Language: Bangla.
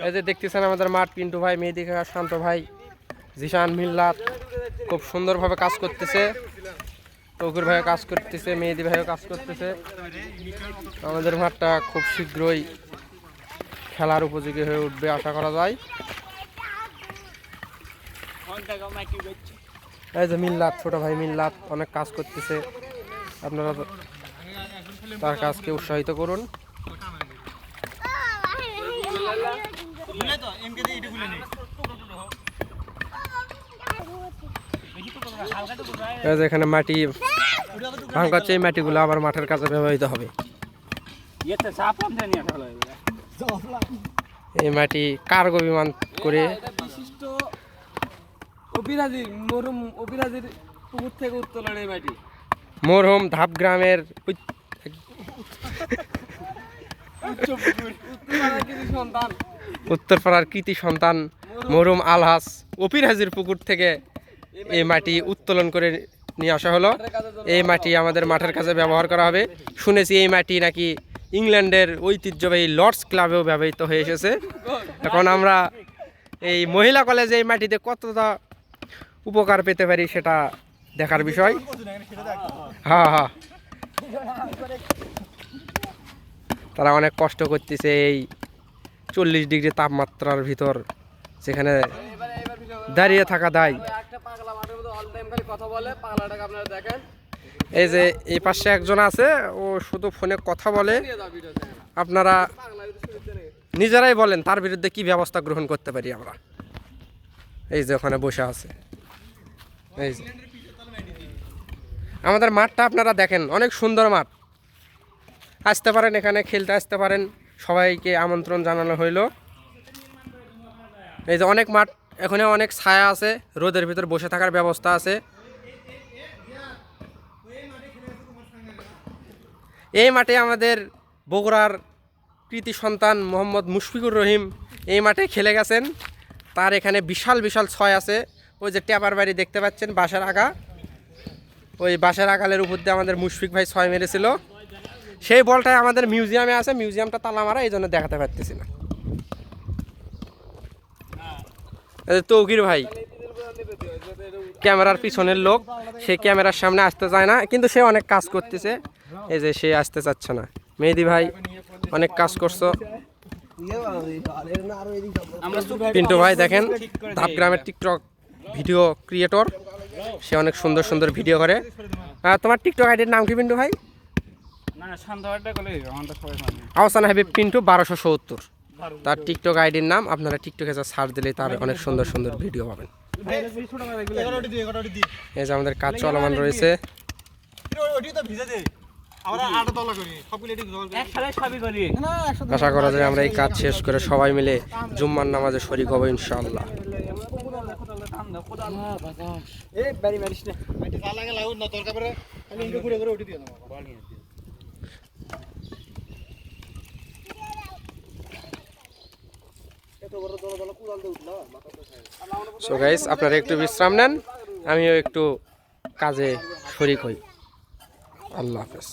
এই যে দেখতেছেন আমাদের মাঠ, পিন্টু ভাই, মেহেদি কাকা, শান্ত ভাই, জিশান, মিল্লাত খুব সুন্দরভাবে কাজ করতেছে। তৌকির ভাইও কাজ করতেছে, মেহেদি ভাইও কাজ করতেছে। আমাদের মাঠটা খুব শীঘ্রই খেলার উপযোগী হয়ে উঠবে আশা করা যায়। এই যে মিল্লাত, ছোট ভাই মিল্লাত অনেক কাজ করতেছে, আপনারা তার কাজকে উৎসাহিত করুন। এখানে মাটি ভাঙাচ্ছে, এই মাটিগুলো আবার মাঠের কাজে ব্যবহৃত হবে। এই মাটি কার্গো বিমান করে মরহুম ধাপ গ্রামের উত্তরপাড়ার কৃতি সন্তান মরহুম আলহাজ অপির হাজির পুকুর থেকে এই মাটি উত্তোলন করে নিয়ে আসা হলো। এই মাটি আমাদের মাঠের কাজে ব্যবহার করা হবে। শুনেছি এই মাটি নাকি ইংল্যান্ডের ঐতিহ্যবাহী লর্ডস ক্লাবেও ব্যবহৃত হয়ে এসেছে। এখন আমরা এই মহিলা কলেজে এই মাটিতে কতটা উপকার পেতে পারি সেটা দেখার বিষয়। হ্যাঁ, তারা অনেক কষ্ট করতেছে এই 40 ডিগ্রি তাপমাত্রার ভিতর, যেখানে দাঁড়িয়ে থাকা দায়। এই যে এই পাশে একজন আছে, ও শুধু ফোনে কথা বলে। আপনারা নিজেরাই বলেন তার বিরুদ্ধে কি ব্যবস্থা গ্রহণ করতে পারি আমরা। এই যে ওখানে বসে আছে। এই যে আমাদের মাঠটা আপনারা দেখেন, অনেক সুন্দর মাঠ। আসতে পারেন, এখানে খেলতে আসতে পারেন, সবাইকে আমন্ত্রণ জানানো হইল। এই যে অনেক মাঠ, এখানে অনেক ছায়া আছে, রোদের ভিতর বসে থাকার ব্যবস্থা আছে। এই মাঠে আমাদের বগুড়ার কৃতি সন্তান মোহাম্মদ মুশফিকুর রহিম এই মাঠে খেলে গেছেন। তার এখানে বিশাল বিশাল ছয় আছে। ওই যে ট্যাপার বাড়ি দেখতে পাচ্ছেন, বাঁশের আগা, ওই বাঁশের আগালের উপর দিয়ে আমাদের মুশফিক ভাই ছয় মেরেছিল। সেই বলটাই আমাদের মিউজিয়ামে আছে, মিউজিয়ামটা তালা মারা, এই জন্য দেখাতে পারতেছি না। তৌকির ভাই ক্যামেরার পিছনের লোক, সে ক্যামেরার সামনে আসতে চায় না, কিন্তু সে অনেক কাজ করতেছে। এই যে সে আসতে চাচ্ছে না। মেহেদি ভাই অনেক কাজ করছো। পিন্টু ভাই দেখেন, ধাপ গ্রামের টিকটক ভিডিও ক্রিয়েটর, সে অনেক সুন্দর সুন্দর ভিডিও করে। তোমার টিকটক আইডির নাম কি পিন্টু ভাই? আহসান হাবিব পিন্টু 1270 তার টিকটক আইডির নাম। আপনারা টিকটকে সার্চ দিলেই তার অনেক সুন্দর সুন্দর ভিডিও পাবেন। এই যে আমাদের কাজ চলমান রয়েছে। আশা করা যায় আমরা এই কাজ শেষ করে সবাই মিলে জুম্মার নামাজে শরীক হব ইনশাআল্লাহ। সো গাইস, আপনারা একটু বিশ্রাম নেন, আমিও একটু কাজে শরীক হই। আল্লাহ হাফেজ।